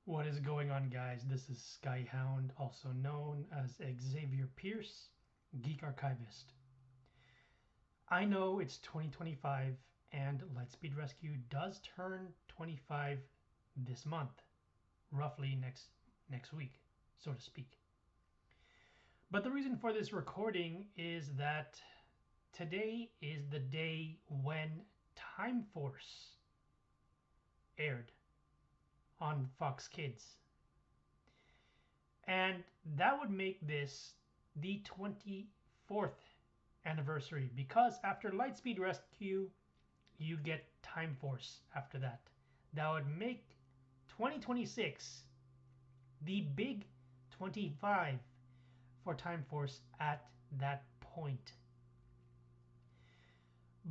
What is going on, guys? This is Skyhound, also known as Xavier Pierce, Geek Archivist. I know it's 2025 and Lightspeed Rescue does turn 25 this month, roughly next week, so to speak. But the reason for this recording is that today is the day when Time Force aired on Fox Kids. And that would make this the 24th anniversary because after Lightspeed Rescue, you get Time Force after that. That would make 2026 the big 25 for Time Force at that point.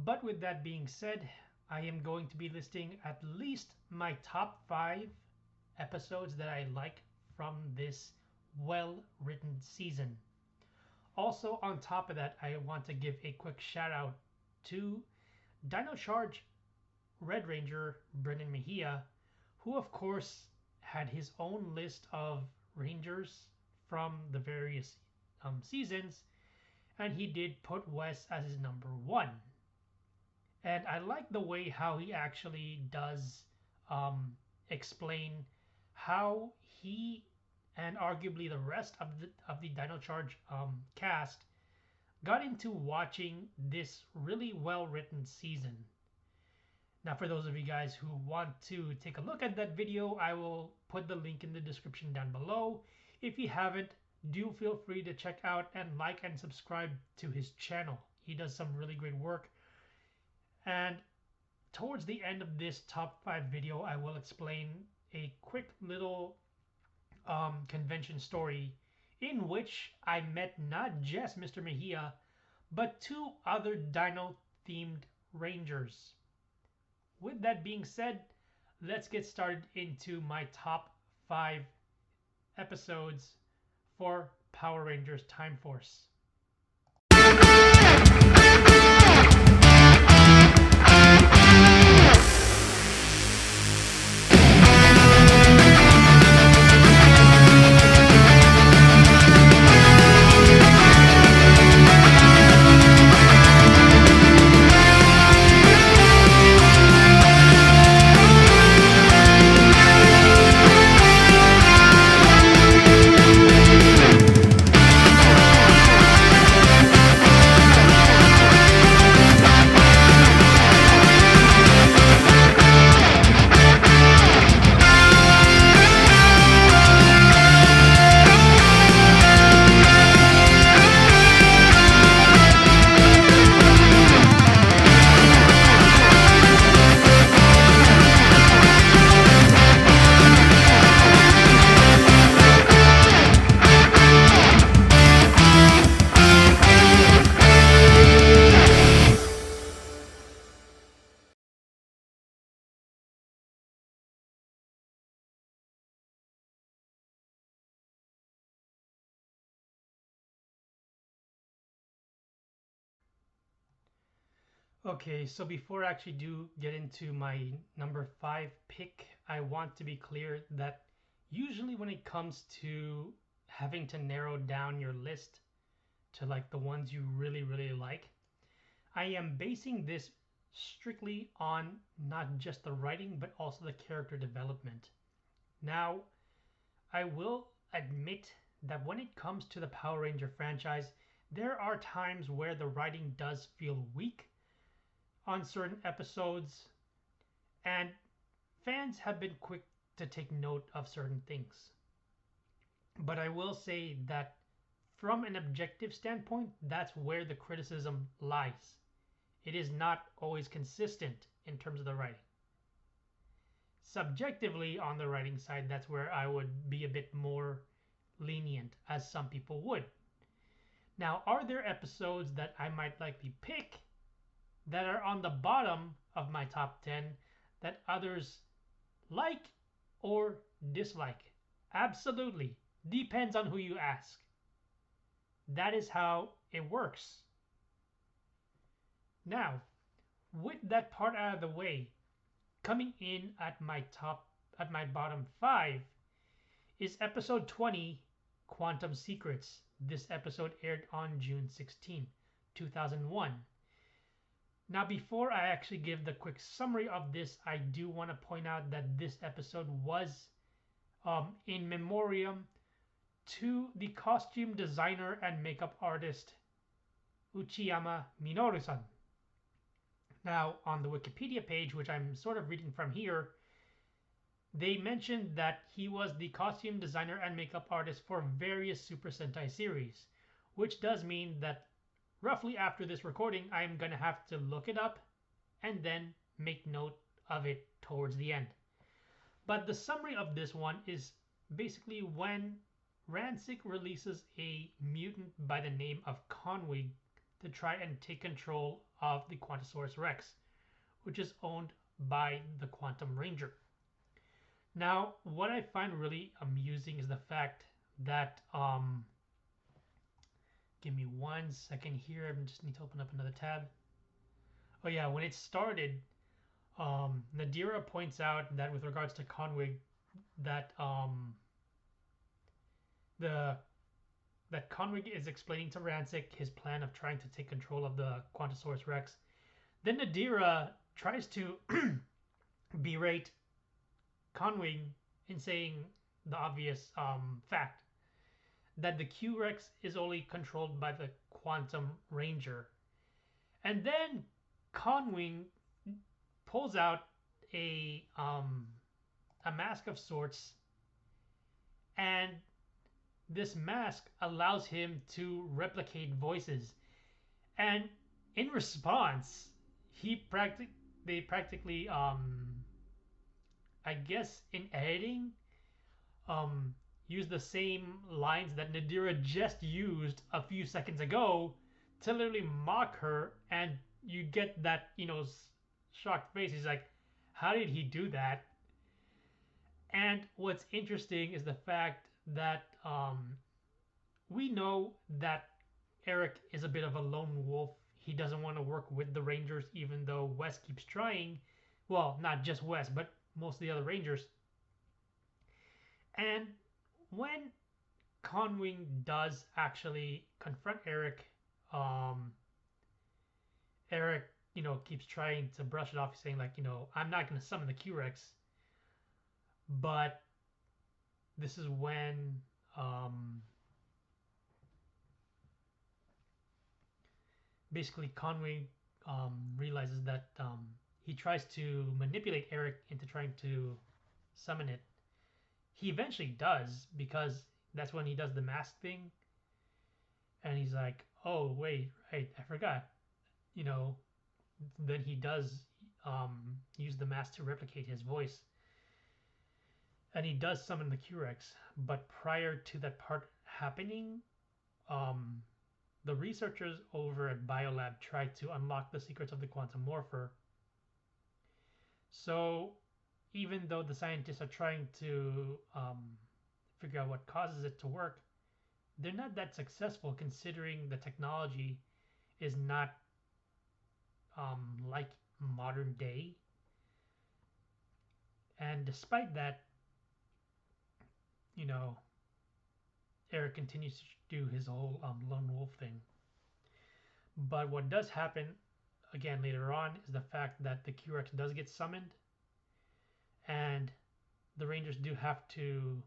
But with that being said, I am going to be listing at least my top 5 episodes that I like from this well-written season. Also, on top of that, I want to give a quick shout out to Dino Charge Red Ranger Brennan Mejia, who of course had his own list of Rangers from the various seasons, and he did put Wes as his number 1. And I like the way how he actually does explain how he and arguably the rest of the Dino Charge cast got into watching this really well written season. Now, for those of you guys who want to take a look at that video, I will put the link in the description down below. If you haven't, do feel free to check out and like and subscribe to his channel. He does some really great work. And towards the end of this top 5 video, I will explain a quick little convention story in which I met not just Mr. Mejia, but 2 other Dino themed Rangers. With that being said, let's get started into my top 5 episodes for Power Rangers Time Force. Okay, so before I actually do get into my number 5 pick, I want to be clear that usually when it comes to having to narrow down your list to like the ones you really like, I am basing this strictly on not just the writing but also the character development. Now, I will admit that when it comes to the Power Ranger franchise, there are times where the writing does feel weak on certain episodes, and fans have been quick to take note of certain things. But I will say that from an objective standpoint, that's where the criticism lies. It is not always consistent in terms of the writing. Subjectively, on the writing side, that's where I would be a bit more lenient, as some people would. Now, are there episodes that I might likely pick that are on the bottom of my top 10 that others like or dislike? Absolutely. Depends on who you ask. That is how it works. Now, with that part out of the way, coming in at my bottom 5 is episode 20, Quantum Secrets. This episode aired on June 16, 2001. Now, before I actually give the quick summary of this, I do want to point out that this episode was in memoriam to the costume designer and makeup artist Uchiyama Minoru-san. Now, on the Wikipedia page, which I'm sort of reading from here, they mentioned that he was the costume designer and makeup artist for various Super Sentai series, which does mean that roughly after this recording, I'm going to have to look it up and then make note of it towards the end. But the summary of this one is basically when Rancic releases a mutant by the name of Conwig to try and take control of the Quantosaurus Rex, which is owned by the Quantum Ranger. Now, what I find really amusing is the fact that, give me 1 second here, I just need to open up another tab. Oh yeah, when it started, Nadira points out that with regards to Conwig, that that Conwig is explaining to Rancic his plan of trying to take control of the Quantosaurus Rex. Then Nadira tries to berate Conwig in saying the obvious fact that the Q-Rex is only controlled by the Quantum Ranger. And then Conwig pulls out a mask of sorts, and this mask allows him to replicate voices. And in response, they practically I guess in editing, use the same lines that Nadira just used a few seconds ago to literally mock her, and you get that, shocked face. He's like, how did he do that? And what's interesting is the fact that we know that Eric is a bit of a lone wolf. He doesn't want to work with the Rangers, even though Wes keeps trying. Well, not just Wes, but most of the other Rangers. And when Conwing does actually confront Eric, Eric, keeps trying to brush it off, saying like, I'm not going to summon the Q-Rex. But this is when basically Conway realizes that he tries to manipulate Eric into trying to summon it. He eventually does, because that's when he does the mask thing. And he's like, oh, wait, right, I forgot. Then he does use the mask to replicate his voice. And he does summon the Q-Rex. But prior to that part happening, the researchers over at Biolab tried to unlock the secrets of the Quantum Morpher. So even though the scientists are trying to figure out what causes it to work, they're not that successful, considering the technology is not like modern day. And despite that, Eric continues to do his whole lone wolf thing. But what does happen again later on is the fact that the Q-Rex does get summoned, and the Rangers do have to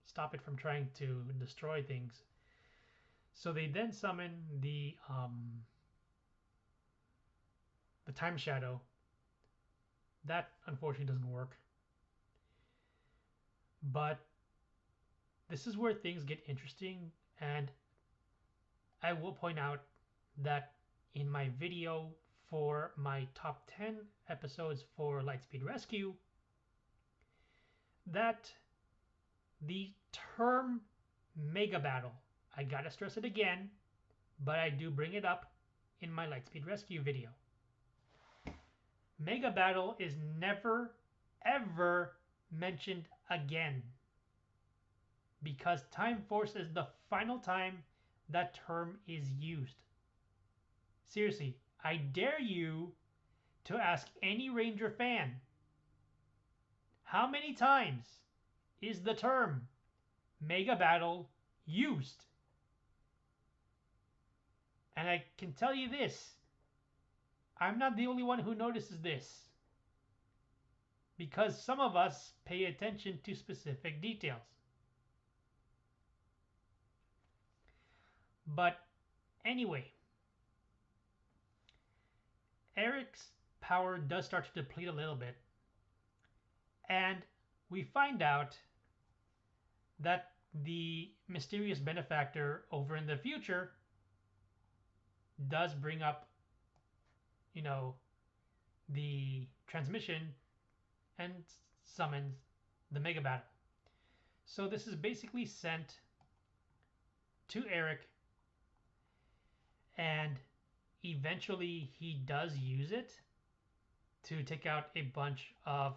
stop it from trying to destroy things. So they then summon the Time Shadow. That unfortunately doesn't work. But this is where things get interesting, and I will point out that in my video for my top 10 episodes for Lightspeed Rescue, that the term Mega Battle, I gotta stress it again, but I do bring it up in my Lightspeed Rescue video. Mega Battle is never, ever mentioned again, because Time Force is the final time that term is used. Seriously, I dare you to ask any Ranger fan How many times is the term Mega Battle used? And I can tell you this, I'm not the only one who notices this, because some of us pay attention to specific details. But anyway, Eric's power does start to deplete a little bit, and we find out that the mysterious benefactor over in the future does bring up, the transmission and summons the Mega Battle. So this is basically sent to Eric, and eventually he does use it to take out a bunch of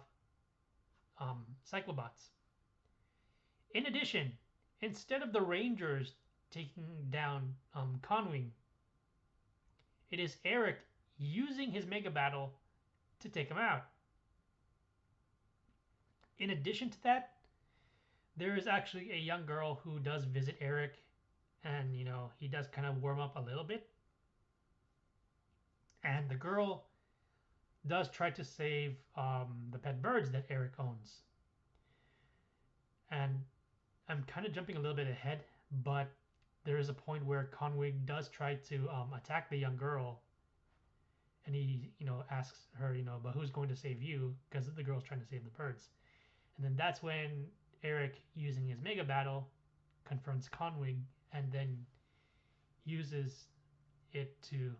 Cyclobots. In addition, instead of the Rangers taking down Conwing, it is Eric using his Mega Battle to take him out. In addition to that, there is actually a young girl who does visit Eric, and he does kind of warm up a little bit. And the girl does try to save the pet birds that Eric owns. And I'm kind of jumping a little bit ahead, but there is a point where Conwig does try to attack the young girl, and he asks her, but who's going to save you, because the girl's trying to save the birds. And then that's when Eric, using his Mega Battle, confronts Conwig and then uses it to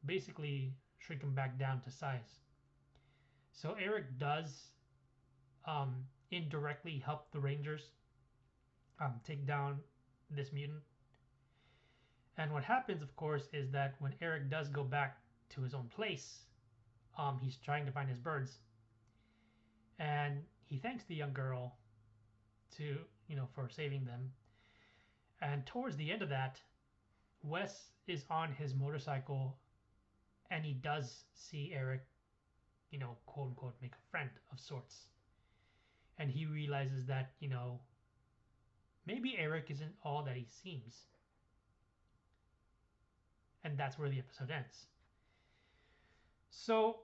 basically shrink him back down to size. So Eric does indirectly help the Rangers take down this mutant. And what happens, of course, is that when Eric does go back to his own place, he's trying to find his birds. And he thanks the young girl to, for saving them. And towards the end of that, Wes is on his motorcycle, and he does see Eric, quote unquote, make a friend of sorts. And he realizes that, maybe Eric isn't all that he seems. And that's where the episode ends. So,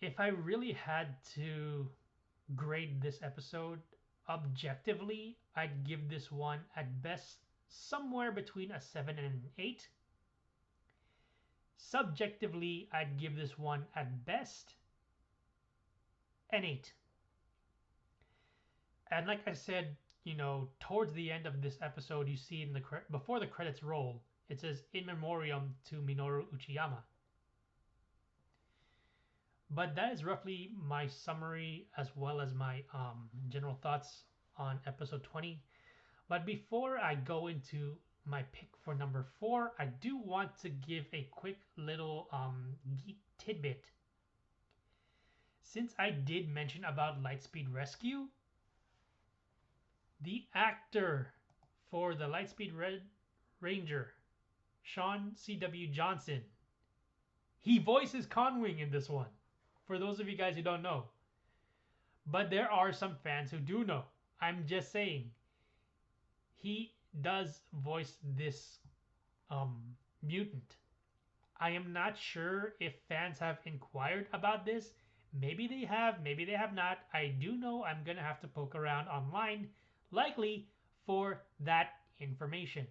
if I really had to grade this episode objectively, I'd give this one at best somewhere between a 7 and an 8. Subjectively, I'd give this one at best an 8. And like I said, towards the end of this episode, you see in the before the credits roll, it says in memoriam to Minoru Uchiyama. But that is roughly my summary as well as my general thoughts on episode 20. But before I go into my pick for number 4, I do want to give a quick little geek tidbit. Since I did mention about Lightspeed Rescue, the actor for the Lightspeed Ranger, Sean C.W. Johnson, he voices Conwing in this one. For those of you guys who don't know. But there are some fans who do know. I'm just saying. He does voice this mutant. I am not sure if fans have inquired about this. Maybe they have, maybe they have not. I do know I'm going to have to poke around online, likely for that information.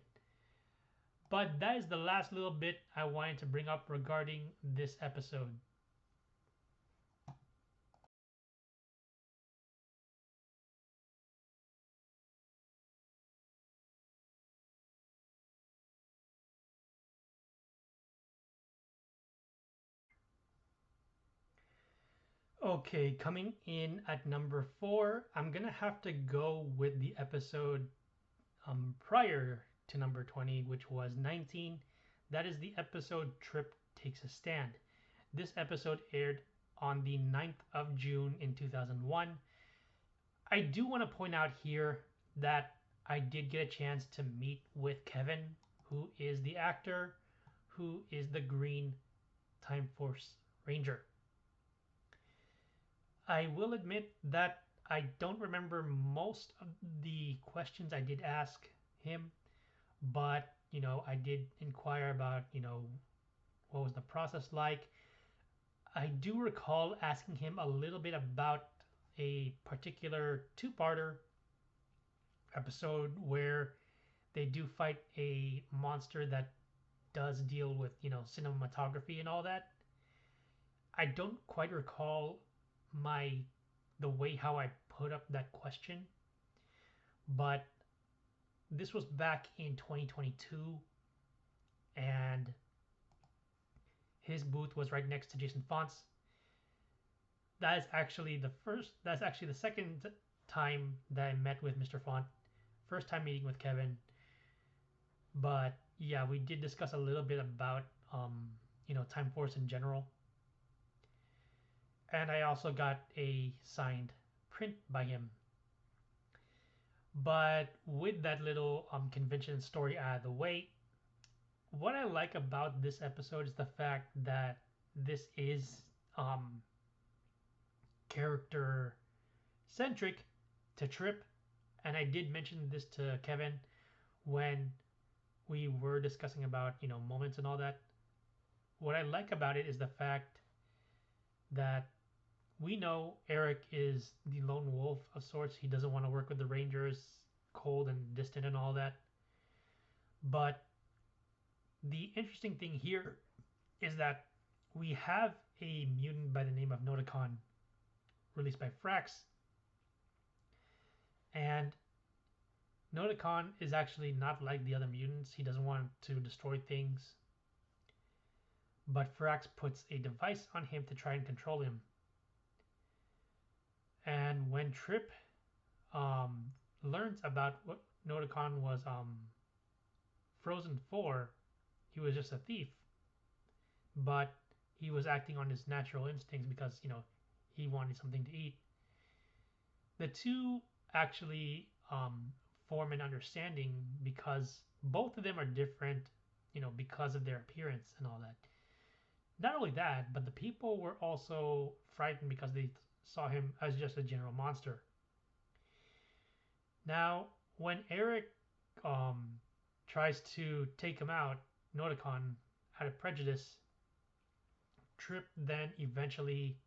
But that is the last little bit I wanted to bring up regarding this episode. Okay, coming in at number 4, I'm gonna have to go with the episode prior to number 20, which was 19. That is the episode Trip Takes a Stand. This episode aired on the 9th of June in 2001. I do want to point out here that I did get a chance to meet with Kevin, who is the actor who is the Green Time Force Ranger. I will admit that I don't remember most of the questions I did ask him, but I did inquire about what was the process like. I do recall asking him a little bit about a particular two-parter episode where they do fight a monster that does deal with cinematography and all that. I don't quite recall my the way how I put up that question, but this was back in 2022, and his booth was right next to Jason Faunt's. That is actually the first. That's actually the second time that I met with Mr. Faunt. First time meeting with Kevin, but yeah, we did discuss a little bit about Time Force in general, and I also got a signed print by him. But with that little convention story out of the way, what I like about this episode is the fact that this is character centric to Trip, and I did mention this to Kevin when we were discussing about moments and all that. What I like about it is the fact that we know Eric is the lone wolf of sorts. He doesn't want to work with the Rangers, cold and distant and all that. But the interesting thing here is that we have a mutant by the name of Noticon released by Frax. And Noticon is actually not like the other mutants. He doesn't want to destroy things. But Frax puts a device on him to try and control him. And when Trip learns about what Noticon was frozen for, he was just a thief. But he was acting on his natural instincts because, he wanted something to eat. The two actually form an understanding because both of them are different, because of their appearance and all that. Not only that, but the people were also frightened because they saw him as just a general monster. Now, when Eric tries to take him out, Noticon, out of prejudice, Trip then eventually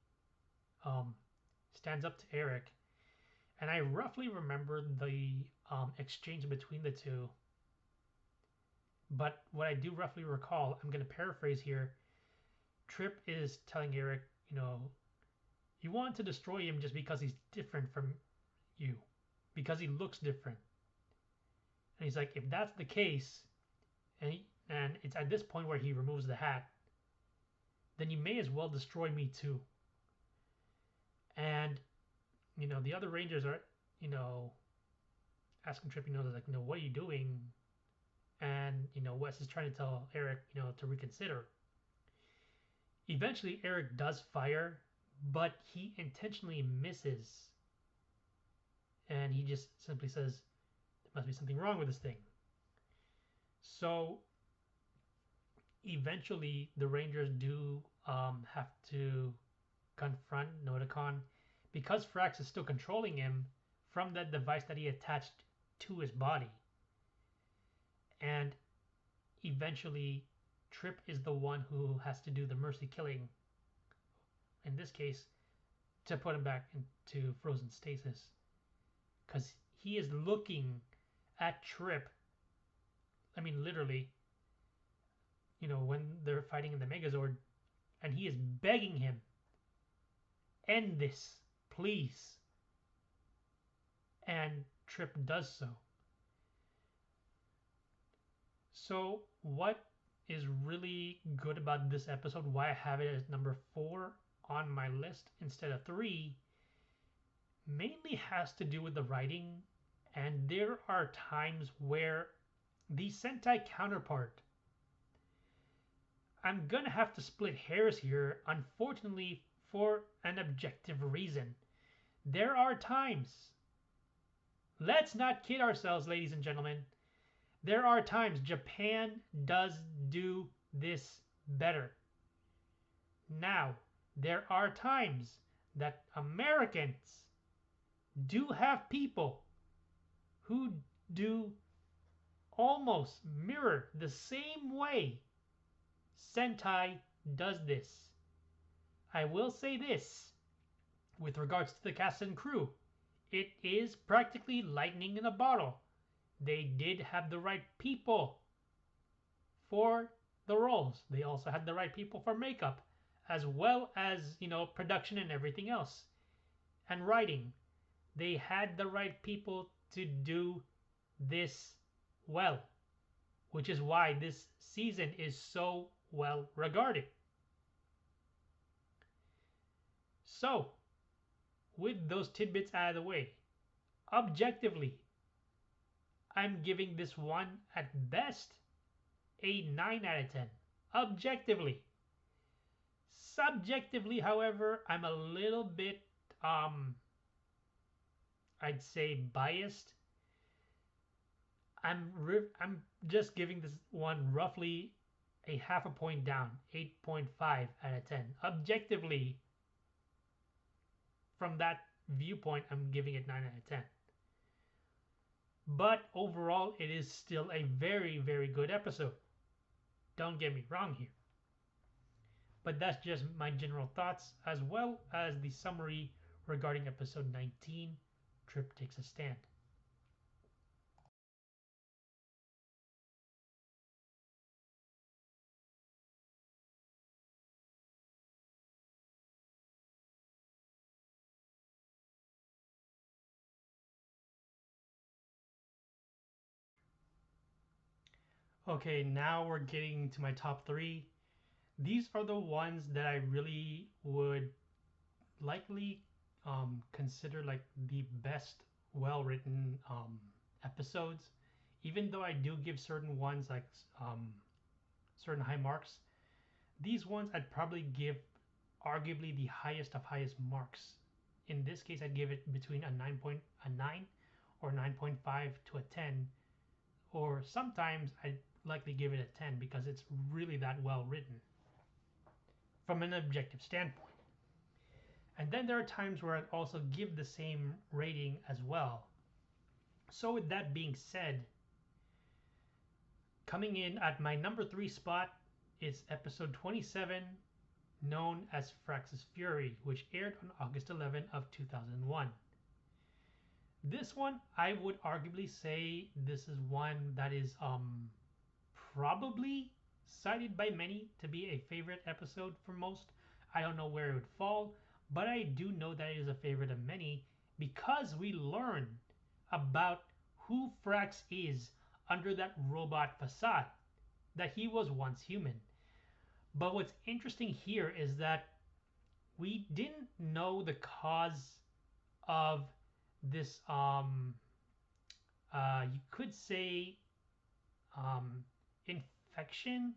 stands up to Eric. And I roughly remember the exchange between the two. But what I do roughly recall, I'm going to paraphrase here. Trip is telling Eric, you want to destroy him just because he's different from you, because he looks different. And he's like, if that's the case, and it's at this point where he removes the hat, then you may as well destroy me too. And the other Rangers are asking Trip, like, what are you doing? And Wes is trying to tell Eric, to reconsider. Eventually, Eric does fire, but he intentionally misses. And he just simply says, there must be something wrong with this thing. So eventually, the Rangers do have to confront Noticon because Frax is still controlling him from that device that he attached to his body. And eventually, Trip is the one who has to do the mercy killing, in this case, to put him back into frozen stasis. Because he is looking at Trip, I mean, literally, when they're fighting in the Megazord, and he is begging him, end this, please. And Trip does so. So, what is really good about this episode, why I have it as number 4 on my list instead of 3, mainly has to do with the writing. And there are times where the Sentai counterpart, I'm gonna have to split hairs here, unfortunately, for an objective reason. There are times, let's not kid ourselves, ladies and gentlemen, there are times Japan does do this better. Now, there are times that Americans do have people who do almost mirror the same way Sentai does this. I will say this with regards to the cast and crew. It is practically lightning in a bottle. They did have the right people for the roles. They also had the right people for makeup, as well as, production and everything else. And writing. They had the right people to do this well, which is why this season is so well regarded. So, with those tidbits out of the way, objectively, I'm giving this one at best a 9 out of 10. Objectively. Subjectively, however, I'm a little bit, I'd say biased. I'm just giving this one roughly a half a point down, 8.5 out of 10. Objectively, from that viewpoint, I'm giving it 9 out of 10. But overall, it is still a very, very good episode. Don't get me wrong here. But that's just my general thoughts, as well as the summary regarding episode 19, Trip Takes a Stand. Okay, now we're getting to my top 3. These are the ones that I really would likely consider like the best well-written episodes. Even though I do give certain ones like certain high marks, these ones I'd probably give arguably the highest of highest marks. In this case, I'd give it between a 9 or 9.5 to a 10, or sometimes I'd likely give it a 10 because it's really that well written from an objective standpoint. And then there are times where I'd also give the same rating as well. So with that being said, coming in at my number 3 spot is episode 27, known as Frax's Fury, which aired on August 11 of 2001. This one, I would arguably say this is one that is probably cited by many to be a favorite episode for most. I don't know where it would fall, but I do know that it is a favorite of many because we learn about who Frax is under that robot facade, that he was once human. But what's interesting here is that we didn't know the cause of this you could say infection.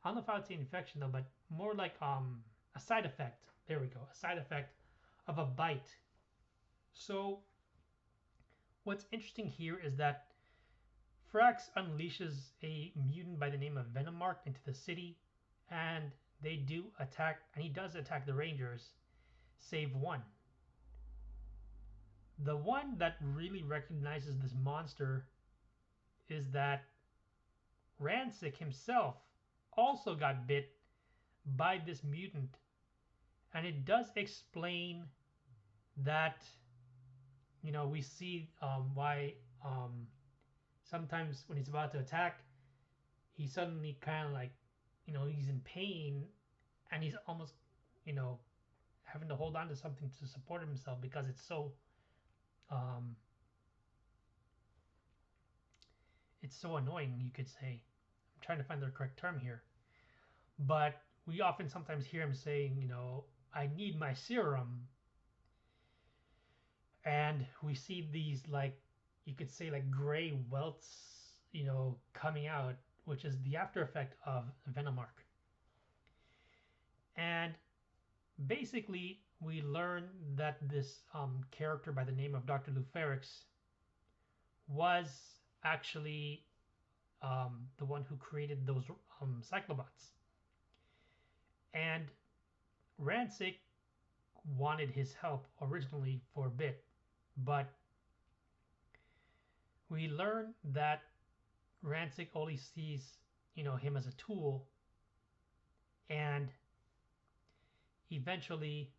I don't know if I would say infection though, but more like a side effect. There we go, a side effect of a bite. So what's interesting here is that Frax unleashes a mutant by the name of Venomark into the city, and they do attack, and he does attack the Rangers, save one. The one that really recognizes this monster is that Rancic himself also got bit by this mutant, and it does explain that, we see why sometimes when he's about to attack, he suddenly kind of like, he's in pain, and he's almost, having to hold on to something to support himself because it's so annoying, you could say. I'm trying to find the correct term here. But we often sometimes hear him saying, I need my serum. And we see these, like, you could say, like, gray welts, coming out, which is the after effect of Venomark. And basically, we learn that this character by the name of Dr. Lou Ferrix was actually the one who created those cyclobots. And Rancic wanted his help originally for a bit, but we learn that Rancic only sees, him as a tool, and eventually,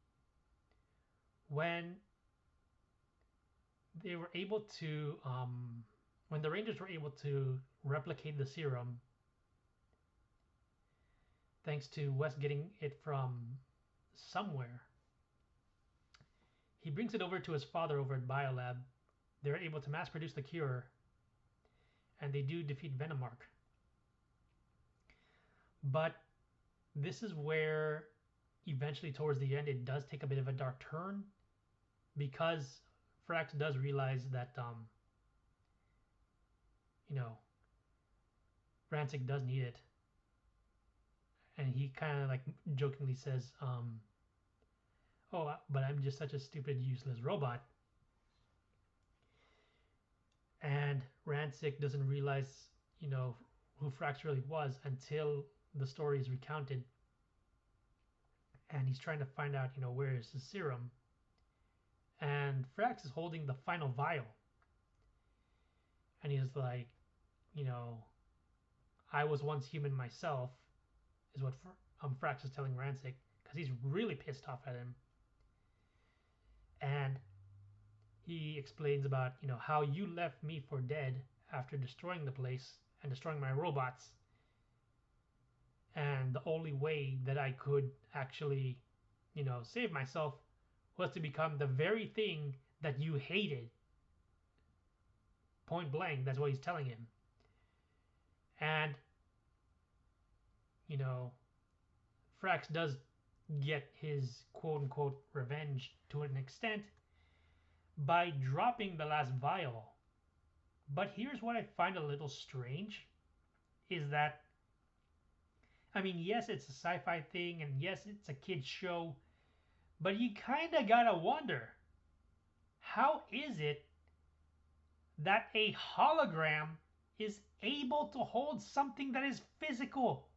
when they were able to, when the Rangers were able to replicate the serum, thanks to Wes getting it from somewhere, he brings it over to his father over at Biolab. They're able to mass produce the cure, and they do defeat Venomark. But this is where eventually towards the end it does take a bit of a dark turn, because Frax does realize that Rancic does need it, and he kind of like jokingly says, "Oh, but I'm just such a stupid, useless robot." And Rancic doesn't realize, who Frax really was until the story is recounted, and he's trying to find out, where is the serum, and Frax is holding the final vial, and he's like, I was once human myself, is what Frax is telling Rancic, because he's really pissed off at him. And he explains about, how you left me for dead after destroying the place and destroying my robots. And the only way that I could actually, save myself was to become the very thing that you hated. Point blank, that's what he's telling him. And, Frax does get his quote-unquote revenge to an extent by dropping the last vial. But here's what I find a little strange, is that, yes, it's a sci-fi thing, and yes, it's a kid's show, but you kind of gotta wonder, how is it that a hologram is able to hold something that is physical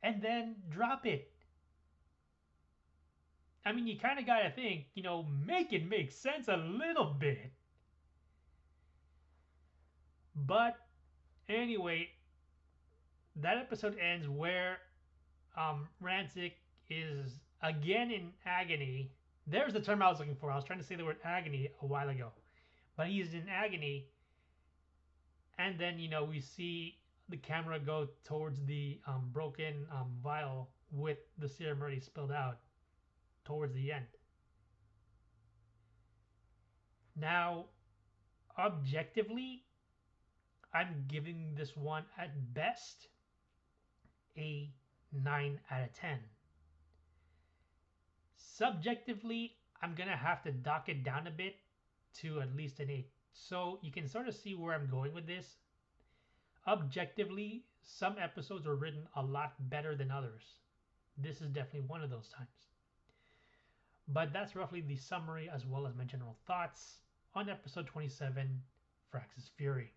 and then drop it? You kind of gotta think, make it make sense a little bit. But anyway, that episode ends where Rancic is again in agony. There's the term I was looking for. I was trying to say the word agony a while ago. But he's in agony. And then, we see the camera go towards the broken vial with the serum already spilled out towards the end. Now, objectively, I'm giving this one at best a 9 out of 10. Subjectively, I'm going to have to dock it down a bit to at least an 8. So you can sort of see where I'm going with this. Objectively, some episodes were written a lot better than others. This is definitely one of those times. But that's roughly the summary as well as my general thoughts on episode 27, Frax's Fury.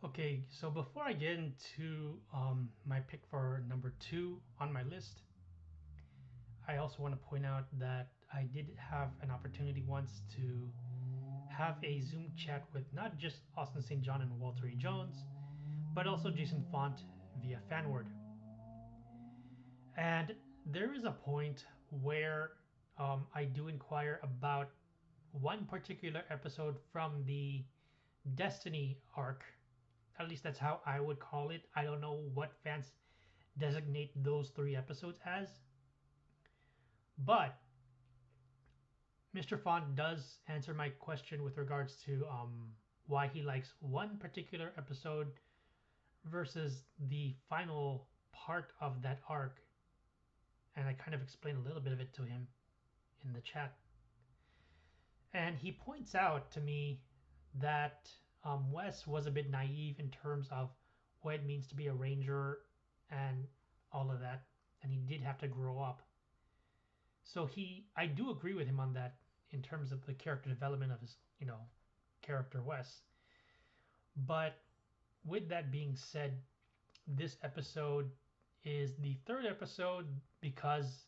Okay, so before I get into my pick for number 2 on my list, I also want to point out that I did have an opportunity once to have a Zoom chat with not just Austin St. John and Walter E. Jones, but also Jason Faunt via Fanward. And there is a point where I do inquire about one particular episode from the Destiny arc. At least that's how I would call it. I don't know what fans designate those 3 episodes as. But Mr. Font does answer my question with regards to why he likes one particular episode versus the final part of that arc. And I kind of explained a little bit of it to him in the chat. And he points out to me that Wes was a bit naive in terms of what it means to be a ranger and all of that, and he did have to grow up. So I do agree with him on that in terms of the character development of his, character Wes. But with that being said, this episode is the third episode because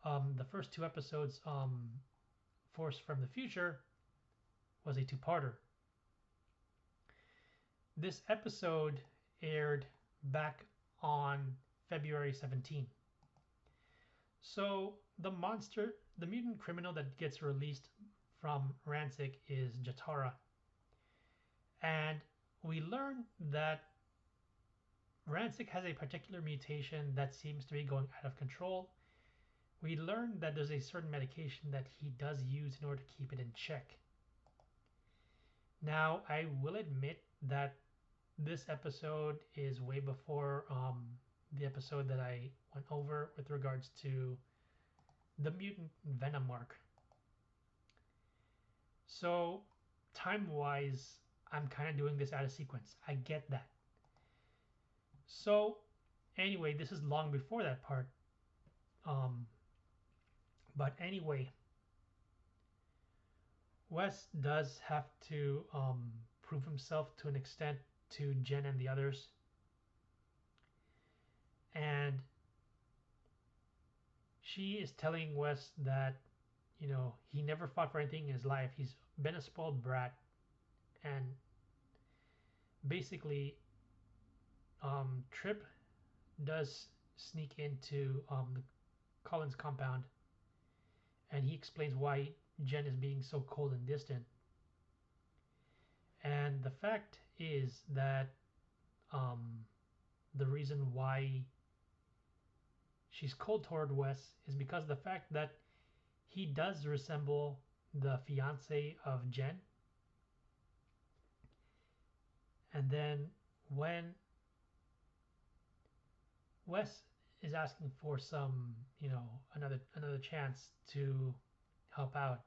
the first two episodes, Force from the Future, was a two-parter. This episode aired back on February 17th. So the mutant criminal that gets released from Ransik is Jatara. And we learn that Ransik has a particular mutation that seems to be going out of control. We learn that there's a certain medication that he does use in order to keep it in check. Now, I will admit that this episode is way before the episode that I went over with regards to the mutant venom arc. So, time-wise, I'm kind of doing this out of sequence. I get that. So, anyway, this is long before that part. But anyway, Wes does have to prove himself to an extent to Jen and the others. And she is telling Wes that, he never fought for anything in his life. He's been a spoiled brat. And basically, Trip does sneak into the Collins compound, and he explains why Jen is being so cold and distant. And the fact is that the reason why she's cold toward Wes is because of the fact that he does resemble the fiance of Jen. And then when Wes is asking for some, another chance to help out,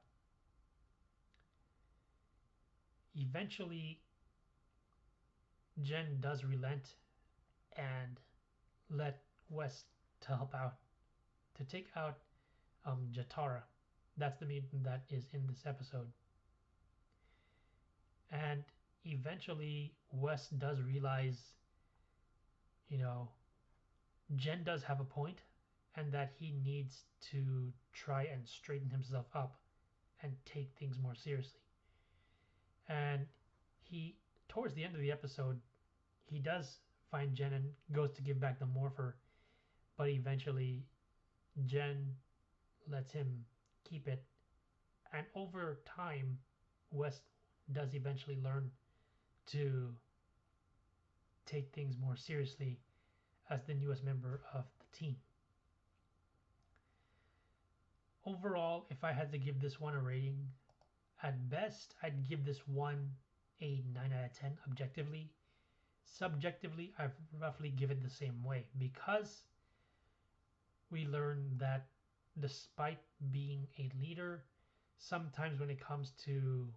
eventually Jen does relent and let Wes to help out to take out Jatara. That's the mutant that is in this episode. And eventually Wes does realize, Jen does have a point, and that he needs to try and straighten himself up and take things more seriously. And towards the end of the episode, he does find Jen and goes to give back the morpher, but eventually Jen lets him keep it. And over time, Wes does eventually learn to take things more seriously as the newest member of the team. Overall, if I had to give this one a rating, at best, I'd give this one a 9 out of 10 objectively. Subjectively, I've roughly give it the same way because we learn that despite being a leader, sometimes when it comes to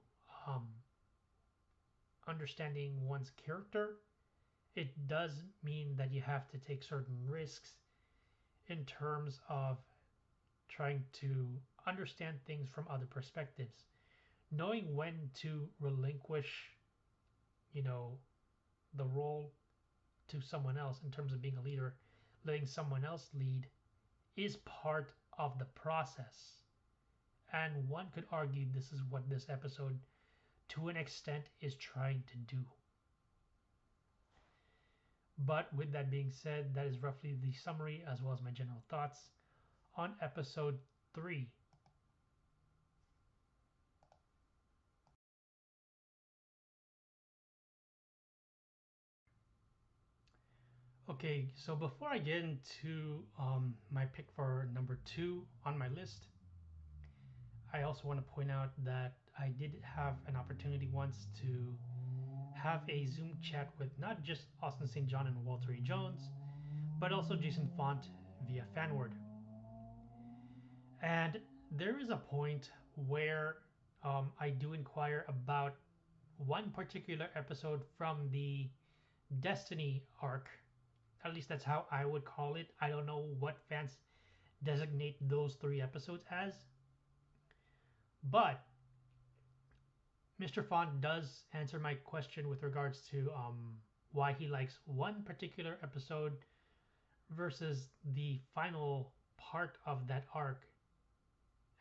understanding one's character, it does mean that you have to take certain risks in terms of trying to understand things from other perspectives. Knowing when to relinquish, the role to someone else in terms of being a leader, letting someone else lead is part of the process. And one could argue this is what this episode, to an extent, is trying to do. But with that being said, that is roughly the summary as well as my general thoughts on episode 3. Okay, so before I get into my pick for number 2 on my list, I also want to point out that I did have an opportunity once to have a Zoom chat with not just Austin St. John and Walter E. Jones, but also Jason Faunt via Fanward. And there is a point where I do inquire about one particular episode from the Destiny arc. At least that's how I would call it. I don't know what fans designate those 3 episodes as. But Mr. Faunt does answer my question with regards to why he likes one particular episode versus the final part of that arc.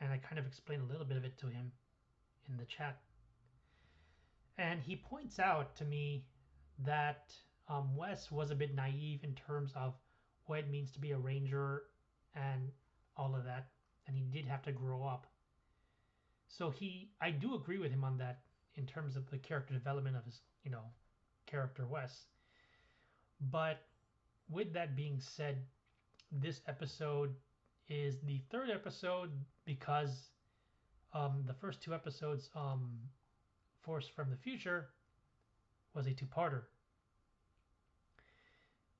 And I kind of explain a little bit of it to him in the chat. And he points out to me that Wes was a bit naive in terms of what it means to be a ranger and all of that. And he did have to grow up. So I do agree with him on that in terms of the character development of his, character Wes. But with that being said, this episode is the 3rd episode because the first 2 episodes, Force from the Future, was a 2-parter.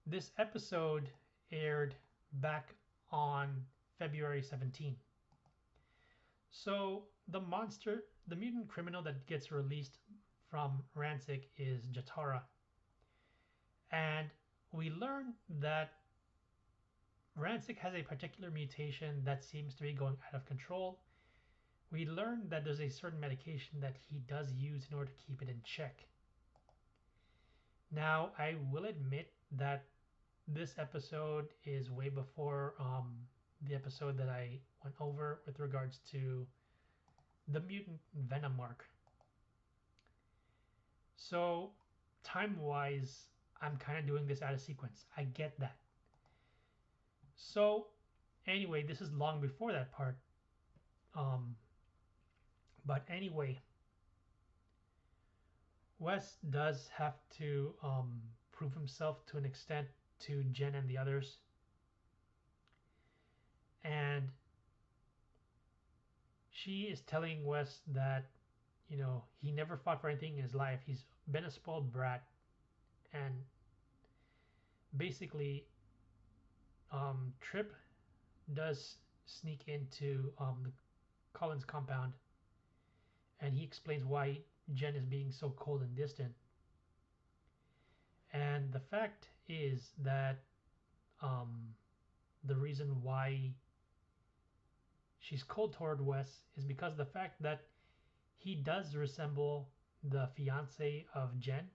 This episode aired back on February 17. So the mutant criminal that gets released from Ransik is Jatara. And we learn that Ransik has a particular mutation that seems to be going out of control. We learn that there's a certain medication that he does use in order to keep it in check. Now, I will admit that this episode is way before the episode that I went over with regards to the mutant venom arc. So, time-wise, I'm kind of doing this out of sequence. I get that. So, anyway, this is long before that part. But anyway, Wes does have to prove himself to an extent to Jen and the others. And she is telling Wes that, he never fought for anything in his life. He's been a spoiled brat. And basically, Trip does sneak into the Collins compound. And he explains why Jen is being so cold and distant. And the fact is that the reason why she's cold toward Wes is because of the fact that he does resemble the fiance of Jen.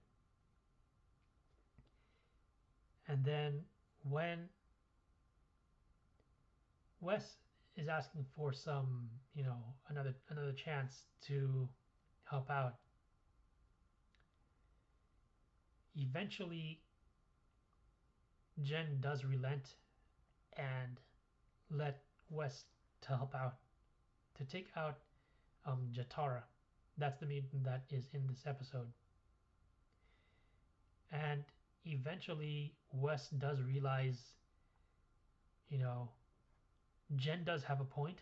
And then when Wes is asking for some, another chance to help out, eventually Jen does relent and let Wes to help out, to take out Jatara. That's the mutant that is in this episode. And eventually Wes does realize, Jen does have a point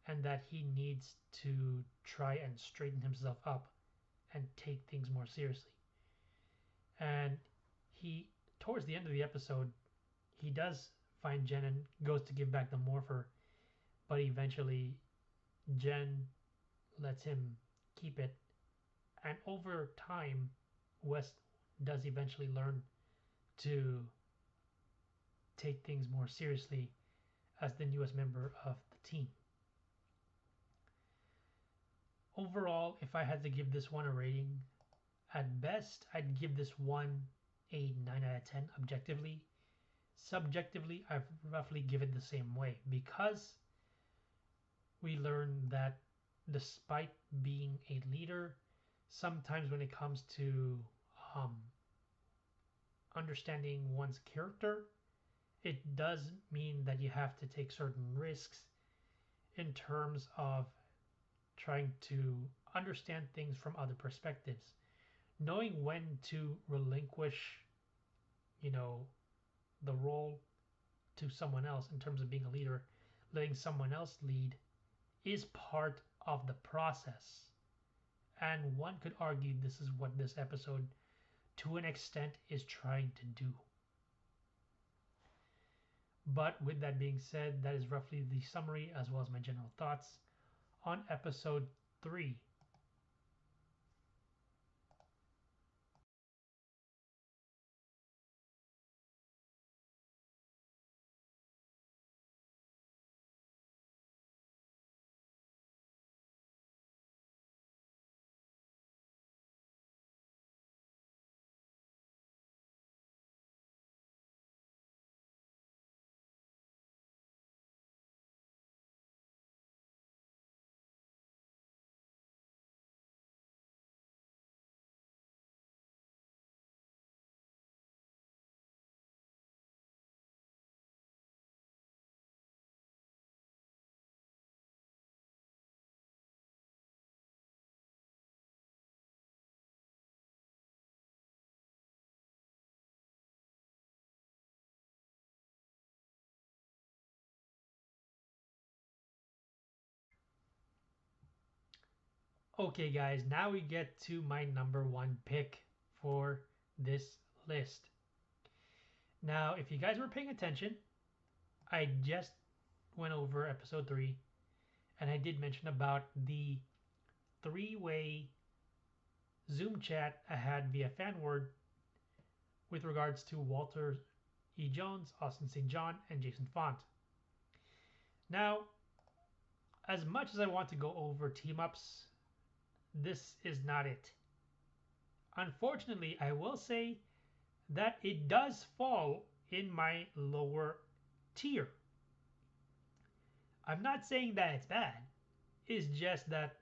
and that he needs to try and straighten himself up and take things more seriously. And towards the end of the episode, he does find Jen and goes to give back the morpher, but eventually Jen lets him keep it. And over time, Wes does eventually learn to take things more seriously as the newest member of the team. Overall, if I had to give this one a rating, at best, I'd give this one a 9 out of 10 objectively. Subjectively, I've roughly given it the same way because we learn that despite being a leader, sometimes when it comes to understanding one's character, it does mean that you have to take certain risks in terms of trying to understand things from other perspectives. Knowing when to relinquish, the role to someone else in terms of being a leader, letting someone else lead is part of the process. And one could argue this is what this episode, to an extent, is trying to do. But with that being said, that is roughly the summary as well as my general thoughts on episode 3 Okay, guys, now we get to my number one pick for this list. Now, if you guys were paying attention, I just went over episode 3 and I did mention about the three-way Zoom chat I had via Fanward with regards to Walter E. Jones, Austin St. John, and Jason Faunt. Now, as much as I want to go over team-ups, this is not it. Unfortunately, I will say that it does fall in my lower tier. I'm not saying that it's bad. It's just that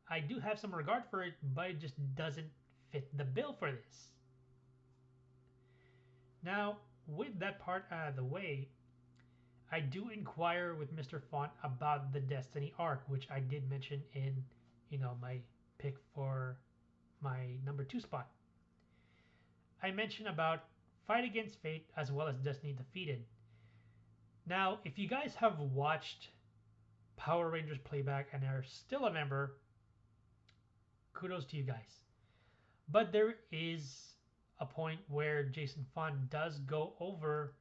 I do have some regard for it, but it just doesn't fit the bill for this. Now, with that part out of the way, I do inquire with Mr. Faunt about the Destiny arc, which I did mention in, my pick for my number 2 spot. I mentioned about Fight Against Fate as well as Destiny Defeated. Now, if you guys have watched Power Rangers Playback and are still a member, kudos to you guys. But there is a point where Jason Faunt does go over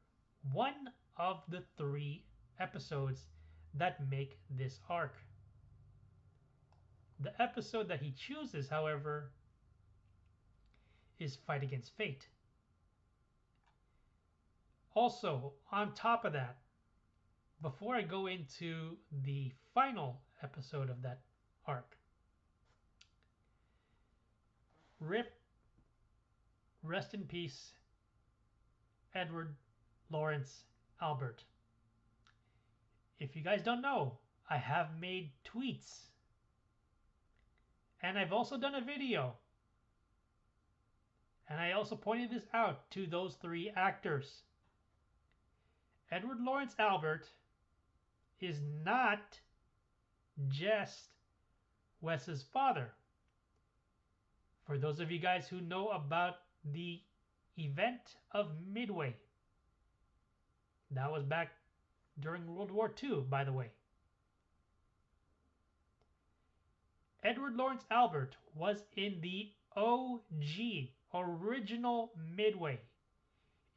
one of the 3 episodes that make this arc. The episode that he chooses, however, is Fight Against Fate. Also, on top of that, before I go into the final episode of that arc, rest in peace, Edward Lawrence Albert. If you guys don't know, I have made tweets. And I've also done a video. And I also pointed this out to those 3 actors. Edward Lawrence Albert is not just Wes's father. For those of you guys who know about the event of Midway, that was back during World War II, by the way. Edward Lawrence Albert was in the OG, original Midway.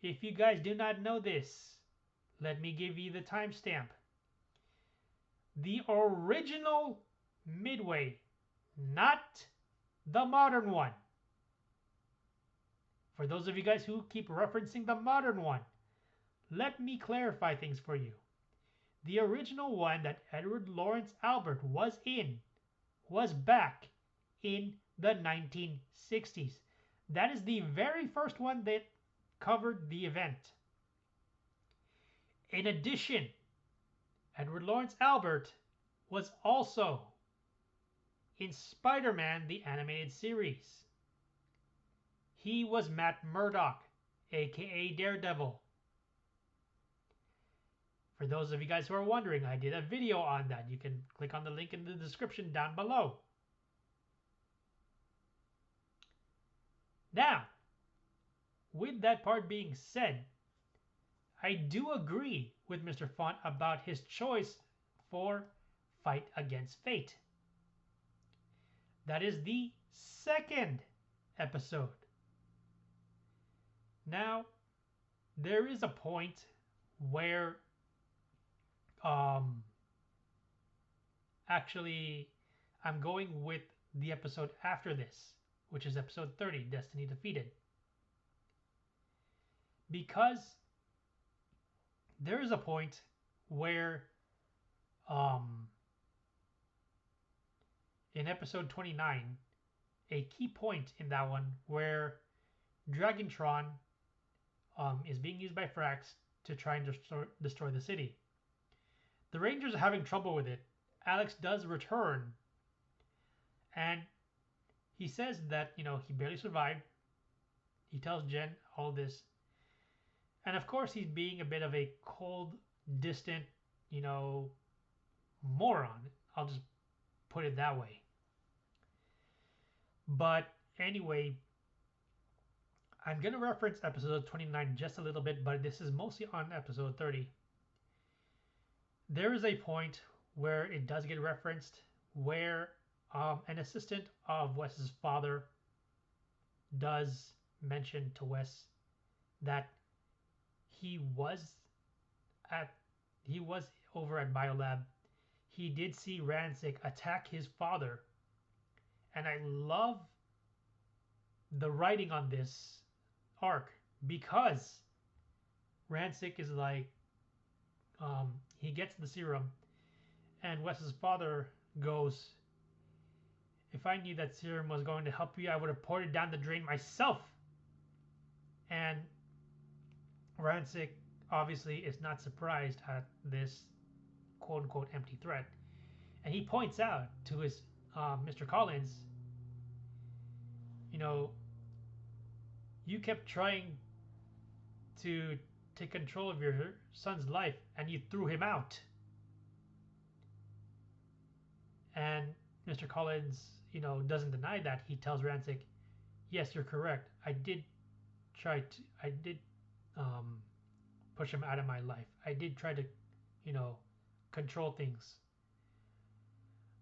If you guys do not know this, let me give you the timestamp. The original Midway, not the modern one. For those of you guys who keep referencing the modern one, let me clarify things for you. The original one that Edward Lawrence Albert was in was back in the 1960s. That is the very first one that covered the event. In addition, Edward Lawrence Albert was also in Spider-Man the Animated Series. He was Matt Murdock, aka Daredevil. For those of you guys who are wondering, I did a video on that. You can click on the link in the description down below. Now, with that part being said, I do agree with Mr. Faunt about his choice for Fight Against Fate. That is the 2nd episode. Now, there is a point where actually I'm going with the episode after this, which is episode 30, Destiny Defeated. Because there is a point where in episode 29, a key point in that one where Dragontron is being used by Frax to try and destroy the city. The Rangers are having trouble with it. Alex does return, and he says that, he barely survived. He tells Jen all this. And of course, he's being a bit of a cold, distant, moron. I'll just put it that way. But anyway, I'm going to reference episode 29 just a little bit, but this is mostly on episode 30. There is a point where it does get referenced where An assistant of Wes's father does mention to Wes that he was at he was over at Biolab. He did see Rancic attack his father, and I love the writing on this arc because Rancic is like, he gets the serum, and Wes's father goes, "If I knew that serum was going to help you, I would have poured it down the drain myself." And Rancic obviously is not surprised at this quote-unquote empty threat, and he points out to his Mr. Collins, you know, you kept trying to take control of your son's life and you threw him out. And Mr. Collins, doesn't deny that. He tells Rancic, "Yes, you're correct. I did push him out of my life. I did try to, control things.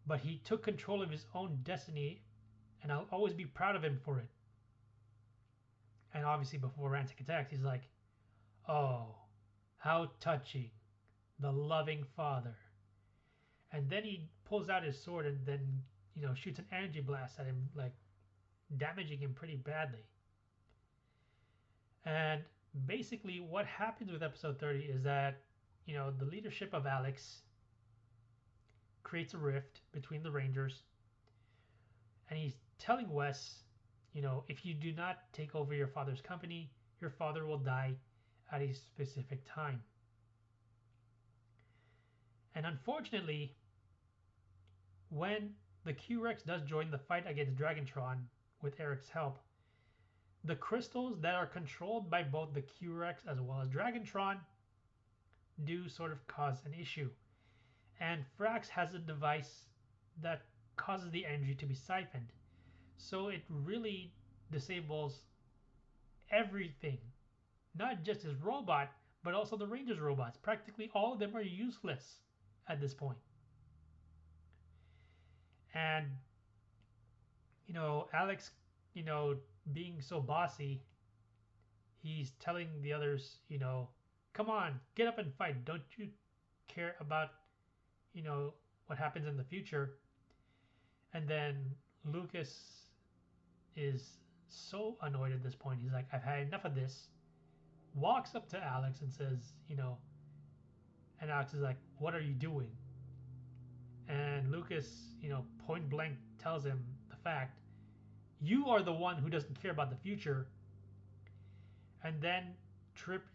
But he took control of his own destiny, and I'll always be proud of him for it." And obviously, before Rancic attacks, he's like, "Oh, how touching, the loving father." And then he pulls out his sword and then, shoots an energy blast at him, like damaging him pretty badly. And basically, what happens with episode 30 is that, the leadership of Alex creates a rift between the Rangers, and he's telling Wes, if you do not take over your father's company, your father will die at a specific time. And unfortunately, when the Q-Rex does join the fight against Dragantron with Eric's help, the crystals that are controlled by both the Q-Rex as well as Dragantron do sort of cause an issue. And Frax has a device that causes the energy to be siphoned. So it really disables everything. Not just his robot, but also the Rangers robots. Practically all of them are useless at this point. And, Alex, being so bossy, he's telling the others, "Come on, get up and fight. Don't you care about, what happens in the future?" And then Lucas is so annoyed at this point. He's like, "I've had enough of this." Walks up to Alex and says, and Alex is like, "What are you doing?" And Lucas, point blank tells him the fact, "You are the one who doesn't care about the future." And then Trip,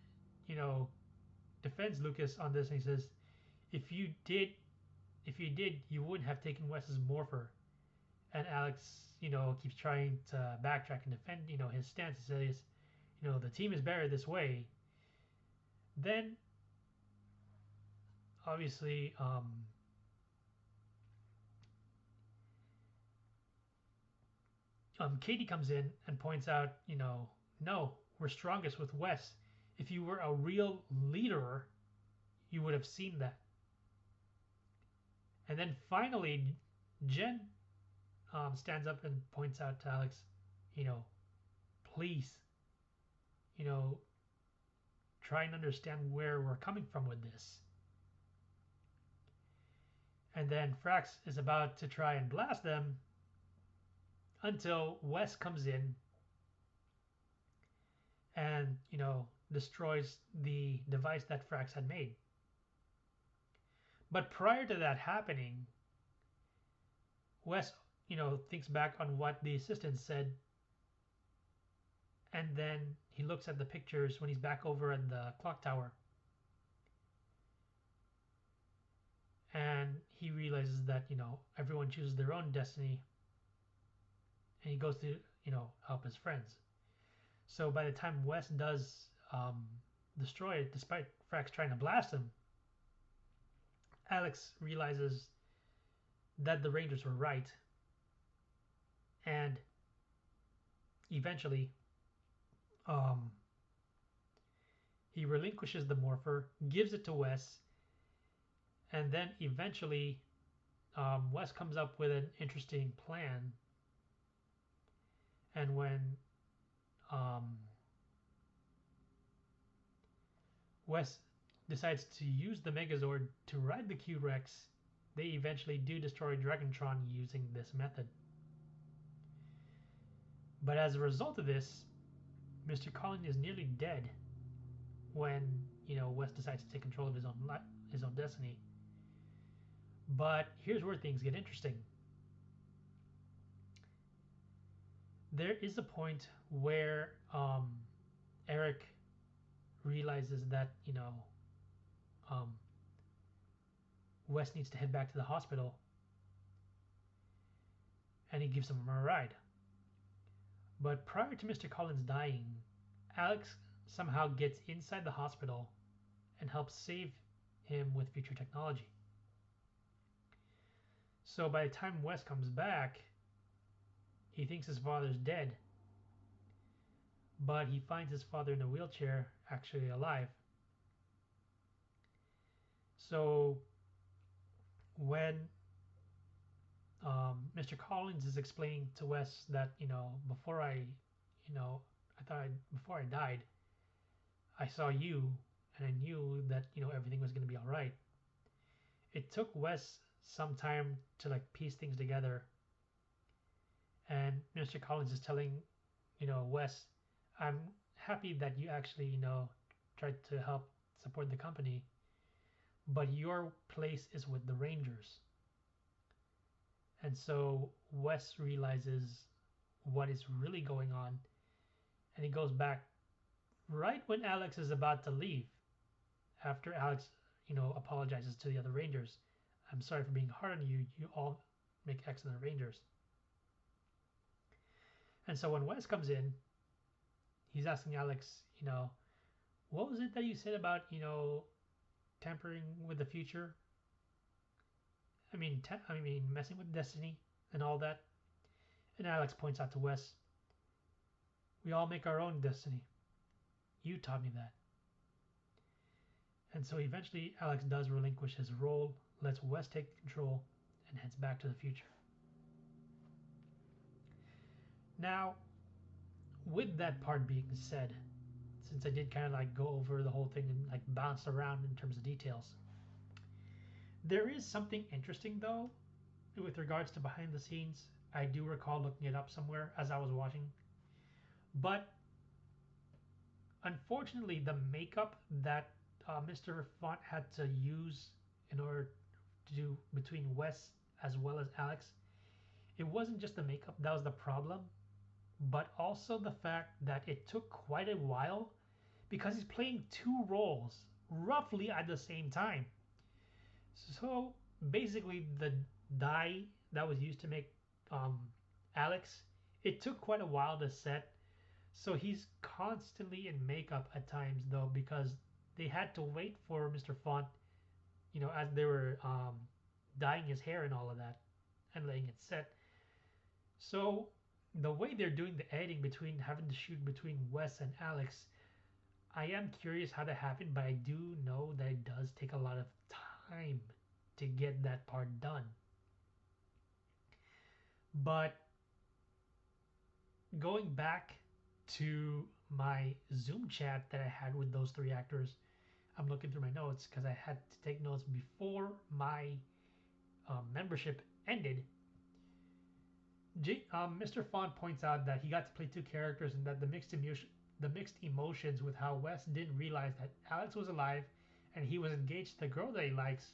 defends Lucas on this, and he says, if you did, you wouldn't have taken Wes's morpher." And Alex, keeps trying to backtrack and defend, his stance. He says, "The team is better this way." Then, obviously, Katie comes in and points out, "No, we're strongest with Wes. If you were a real leader, you would have seen that." And then finally, Jen stands up and points out to Alex, "Please, try and understand where we're coming from with this." And then Frax is about to try and blast them until Wes comes in and, destroys the device that Frax had made. But prior to that happening, Wes, thinks back on what the assistant said, and then he looks at the pictures when he's back over at the clock tower. And he realizes that, everyone chooses their own destiny, and he goes to, help his friends. So by the time Wes does destroy it, despite Frax trying to blast him, Alex realizes that the Rangers were right. And eventually, he relinquishes the morpher, gives it to Wes, and then eventually Wes comes up with an interesting plan, and when um, Wes decides to use the Megazord to ride the Q-Rex, they eventually do destroy Dragantron using this method. But as a result of this, Mr. Collins is nearly dead when Wes decides to take control of his own destiny. But here's where things get interesting. There is a point where Eric realizes that Wes needs to head back to the hospital, and he gives him a ride. But prior to Mr. Collins dying, Alex somehow gets inside the hospital and helps save him with future technology. So by the time Wes comes back, he thinks his father's dead, but he finds his father in a wheelchair, actually alive. So when Mr. Collins is explaining to Wes that before I died, I saw you and I knew that everything was going to be all right. It took Wes some time to like piece things together, and Mr. Collins is telling Wes, I'm happy that you actually tried to help support the company, but your place is with the Rangers. And so Wes realizes what is really going on, and he goes back right when Alex is about to leave. After Alex, apologizes to the other Rangers. I'm sorry for being hard on you. You all make excellent Rangers. And so when Wes comes in, he's asking Alex, what was it that you said about, tampering with the future? I mean, messing with destiny and all that. And Alex points out to Wes, we all make our own destiny. You taught me that. And so eventually Alex does relinquish his role, lets Wes take control, and heads back to the future. Now, with that part being said, since I did kind of like go over the whole thing and like bounce around in terms of details, there is something interesting though with regards to behind the scenes. I do recall looking it up somewhere as I was watching, but unfortunately the makeup that Mr. Faunt had to use in order to do between Wes as well as Alex, it wasn't just the makeup that was the problem, but also the fact that it took quite a while because he's playing two roles roughly at the same time. So basically the dye that was used to make Alex, it took quite a while to set. So he's constantly in makeup at times though, because they had to wait for Mr. Faunt, as they were dyeing his hair and all of that and letting it set. So the way they're doing the editing between having to shoot between Wes and Alex, I am curious how that happened, but I do know that it does take a lot of time to get that part done. But going back to my Zoom chat that I had with those three actors, I'm looking through my notes because I had to take notes before my membership ended. Mr. Faunt points out that he got to play two characters and that the mixed emotions with how Wes didn't realize that Alex was alive and he was engaged to the girl that he likes,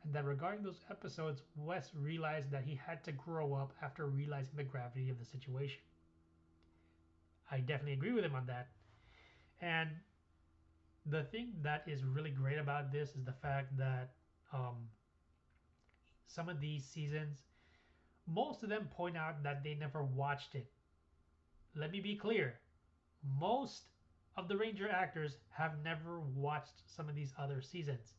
and that regarding those episodes, Wes realized that he had to grow up after realizing the gravity of the situation. I definitely agree with him on that. And the thing that is really great about this is the fact that some of these seasons, most of them point out that they never watched it. Let me be clear. Most of the Ranger actors have never watched some of these other seasons.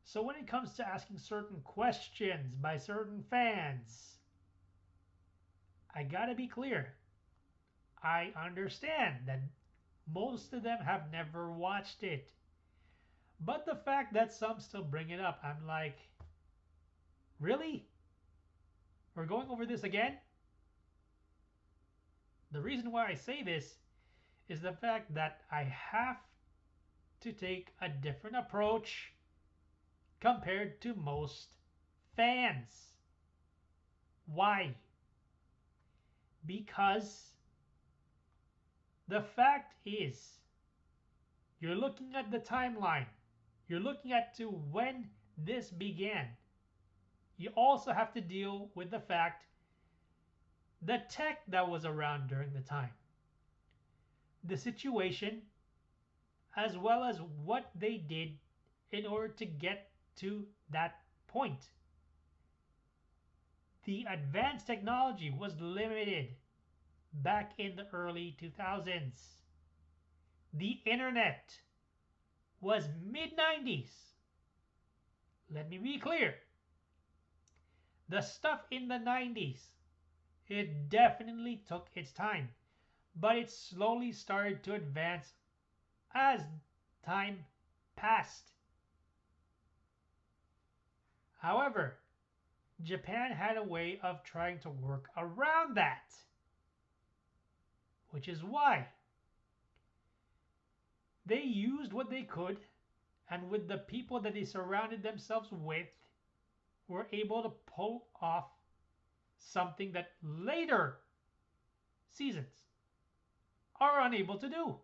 So when it comes to asking certain questions by certain fans, I gotta be clear. I understand that most of them have never watched it. But the fact that some still bring it up, I'm like, Really? We're going over this again? The reason why I say this is the fact that I have to take a different approach compared to most fans. Why? Because the fact is, you're looking at the timeline. You're looking at to when this began. You also have to deal with the fact the tech that was around during the time, the situation, as well as what they did in order to get to that point. The advanced technology was limited back in the early 2000s. The internet was mid-90s. Let me be clear. The stuff in the 90s, it definitely took its time, but it slowly started to advance as time passed. However, Japan had a way of trying to work around that, which is why they used what they could, and with the people that they surrounded themselves with, were able to pull off something that later seasons are unable to do.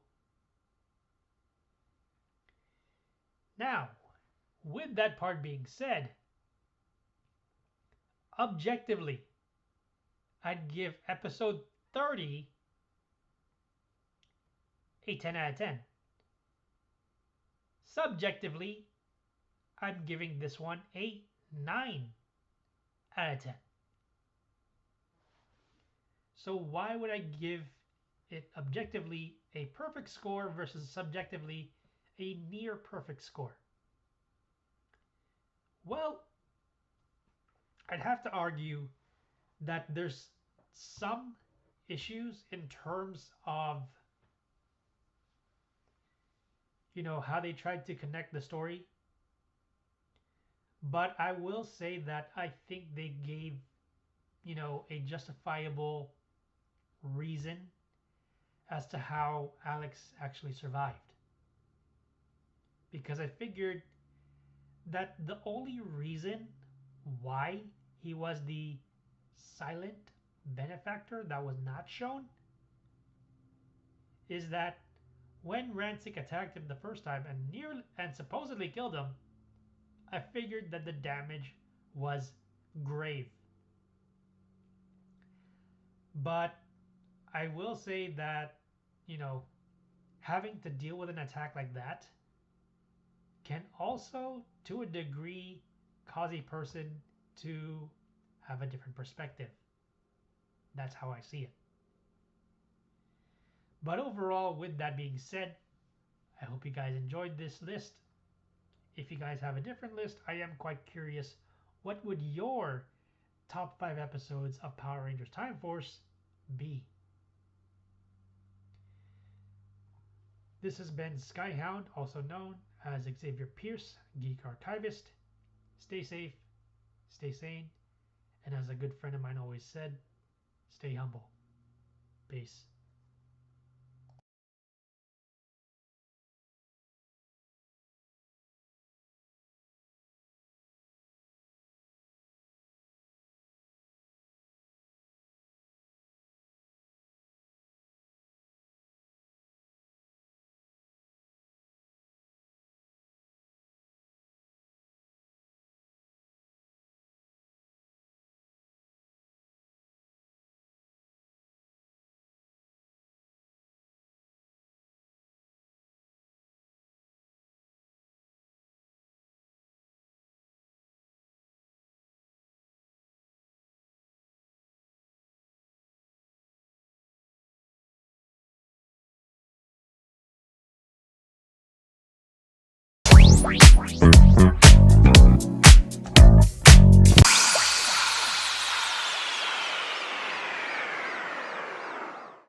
Now, with that part being said, objectively, I'd give episode 30 a 10 out of 10. Subjectively, I'm giving this one a 9 out of 10. So why would I give it objectively a perfect score versus subjectively a near perfect score? Well, I'd have to argue that there's some issues in terms of, how they tried to connect the story. But I will say that I think they gave, a justifiable reason as to how Alex actually survived. Because I figured that the only reason why he was the silent benefactor that was not shown is that when Rancic attacked him the first time and supposedly killed him, I figured that the damage was grave. But I will say that, having to deal with an attack like that can also, to a degree, cause a person to have a different perspective. That's how I see it. But overall, with that being said, I hope you guys enjoyed this list. If you guys have a different list, I am quite curious, what would your top 5 episodes of Power Rangers Time Force be? This has been Skyhound, also known as Xavier Pierce, Geek Archivist. Stay safe, stay sane, and as a good friend of mine always said, stay humble. Peace.